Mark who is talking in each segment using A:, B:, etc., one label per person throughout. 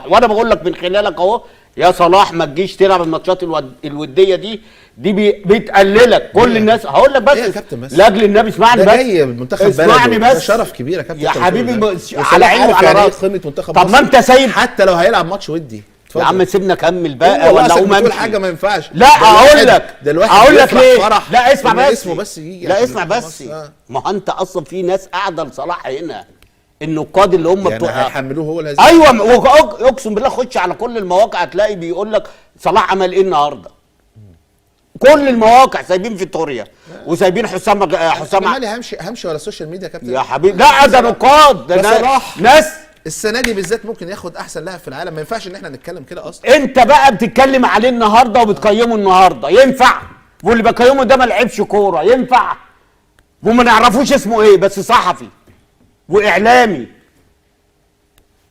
A: وانا بقول لك من خلالك اهو يا صلاح ما تجيش تلعب الماتشات الوديه دي بتقللك كل الناس. هقول لك بس لاجل النبي اسمعني بس،
B: جاي منتخب
A: اسمعني بس،
B: شرف كبير يا كابتن
A: يا حبيبي على عيني وعلى راسي. طب ما انت سايب
B: حتى لو هيلعب ماتش ودي
A: يا عم سيبنا كمل بقى
B: ولا اقوم امشي؟ حاجه ما ينفعش.
A: لا اقول لك ليه. لا اسمع بس،
B: اسمه بس يجي.
A: لا اسمع بس، ما هو انت اصلا في ناس قاعده لصلاح هنا، النقاد اللي هم
B: يعني هيحملوه هو الهزيمه.
A: ايوه اقسم بالله خش على كل المواقع هتلاقي بيقول لك صلاح عمل ايه النهارده. كل المواقع سايبين فيتوريا وسايبين حسام
B: انا همشي ولا السوشيال ميديا يا كابتن
A: يا حبيبي. لا ده نقاد، ده ناس
B: السنه دي بالذات ممكن ياخد احسن لاعب في العالم. ما ينفعش ان احنا نتكلم كده اصلا.
A: انت بقى بتتكلم عليه النهارده وبتقيمه النهارده، ينفع؟ واللي بقيمه ده ما لعبش كوره، ينفع؟ وما نعرفوش اسمه ايه بس صحفي واعلامي.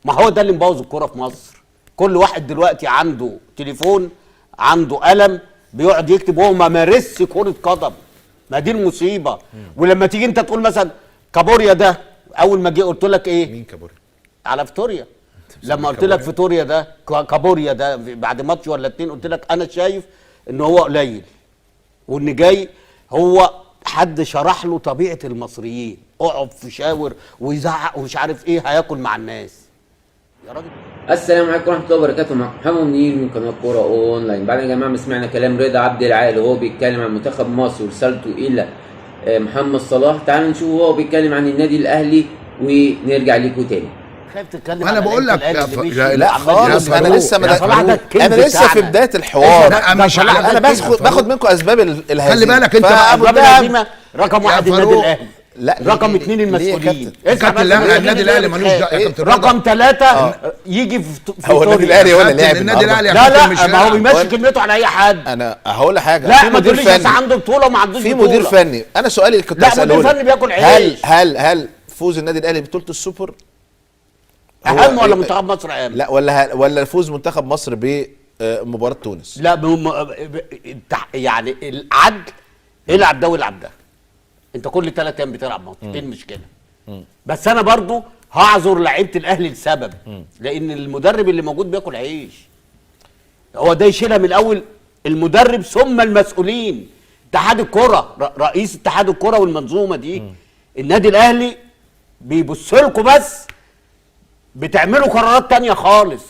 A: ما هو ده اللي مبوظ الكوره في مصر. كل واحد دلوقتي عنده تليفون، عنده قلم، بيقعد يكتب وهو ما مارسش كره قدم. ما دي المصيبه. ولما تيجي انت تقول مثلا كابوريا ده، اول ما جه قلت لك ايه؟
B: مين كابوريا؟
A: على فيتوريا. لما قلت لك فيتوريا ده كابوريا ده بعد ماتش ولا اتنين قلت لك انا شايف ان هو قليل، وان جاي هو حد شرح له طبيعه المصريين، اقعد في شاور ويزعق ومش عارف ايه، هياكل مع الناس يا راجل.
C: السلام عليكم ورحمه الله وبركاته. معكم محمد منير من قناه كوره اونلاين. بعد يا جماعه ما سمعنا كلام رضا عبد العال وهو بيتكلم عن منتخب مصر ورسالته الى محمد صلاح، تعالوا نشوف هو بيتكلم عن النادي الاهلي ونرجع ليكم تاني.
B: انا بقول لك
A: لا
B: خالص، انا لسه في بدايه الحوار. انا باخد منكم اسباب الهزيمه.
A: خلي بالك انت اسباب الهزيمه رقم واحد النادي الاهلي، لا رقم اثنين المسؤولين.
B: النادي الاهلي ملوش دعوه.
A: رقم ثلاثة يجي في
B: هو النادي الاهلي ولا لاعب
A: النادي الاهلي؟ لا ما هو بيمشي كلمته على اي حد.
B: انا هقول حاجه،
A: لا ما تقوليش بس عنده بطوله وما عندوش بطوله.
B: في مدير فني. انا سؤالي كنت اساله،
A: لا مدير فني بياكل عيش.
B: هل فوز النادي الاهلي ببطوله السوبر
A: اهم ولا منتخب مصر اهم؟
B: لا ولا فوز منتخب مصر بمباراه تونس؟
A: لا يعني العدل العب ده والعب ده. انت كل 3 ايام بتلعب ماتش، ايه المشكله؟ بس انا برضو هعذر لعيبه الاهلي لسبب، لان المدرب اللي موجود بياكل عيش. هو ده يشيلها من الاول، المدرب ثم المسؤولين. اتحاد الكره، رئيس اتحاد الكره والمنظومه دي. النادي الاهلي بيبص لكم بس، بتعملوا قرارات تانية خالص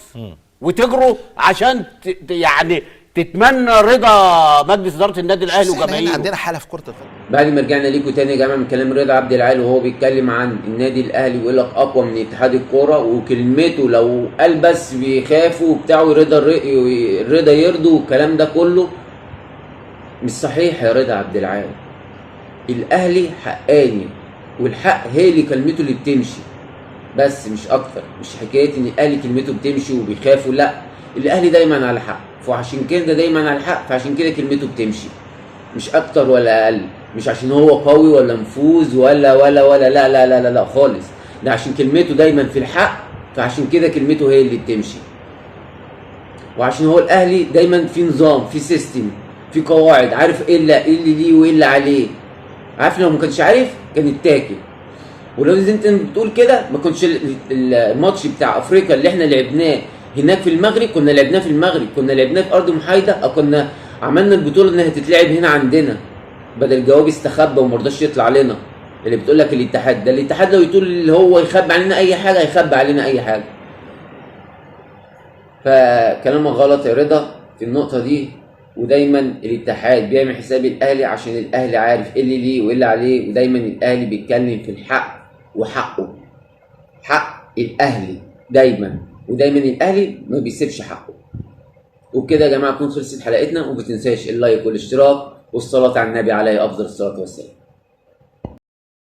A: وتجروا عشان يعني تتمنى رضا مجلس اداره النادي الاهلي وجماهيره.
B: عندنا حاله في كره القدم.
C: بعد ما رجعنا ليكم تاني يا جماعه من كلام رضا عبد العال وهو بيتكلم عن النادي الاهلي ويقول لك اقوى من اتحاد الكوره، وكلمته لو قال بس بيخافوا وبتاع الرضا يرضوا والكلام ده كله مش صحيح يا رضا عبد العال. الاهلي حقاني، والحق هي اللي كلمته اللي بتمشي بس مش اكتر. مش حكايه ان الاهلي كلمته بتمشي وبيخافوا، لا الاهلي دايما على حق، وعشان كده دايما على الحق، فعشان كده كلمته بتمشي مش اكتر ولا اقل. مش عشان هو قوي ولا نفوذ ولا لا لا لا لا لا خالص، ده عشان كلمته دايما في الحق، فعشان كده كلمته هي اللي بتمشي. وعشان هو الاهلي دايما في نظام، في سيستم، في قواعد، عارف ايه اللي ليه وايه اللي عليه. عارف لو ما كانش عارف كان اتاكل. ولو انت بتقول كده ما كنتش الماتش بتاع افريقيا اللي احنا لعبناه هناك في المغرب كنا لعبناه في المغرب، كنا لعبناه في ارض محايده، او كنا عملنا البطوله انها تتلعب هنا عندنا، بدل جواب استخبى وما رضاش يطلع لنا. اللي بتقول لك الاتحاد ده، الاتحاد لو يقول اللي هو يخبي علينا اي حاجه هيخبي علينا اي حاجه. فكلامك غلط يا رضا في النقطه دي. ودايما الاتحاد بيعمل حساب الاهلي عشان الاهلي عارف ايه اللي ليه وايه اللي عليه، ودايما الاهلي بيتكلم في الحق وحقه، حق الاهلي دايما، ودايما الاهلي ما بيسيبش حقه. وبكده يا جماعه تكون خلصت حلقتنا، وما تنساش اللايك والاشتراك والصلاه على النبي عليه افضل الصلاه والسلام.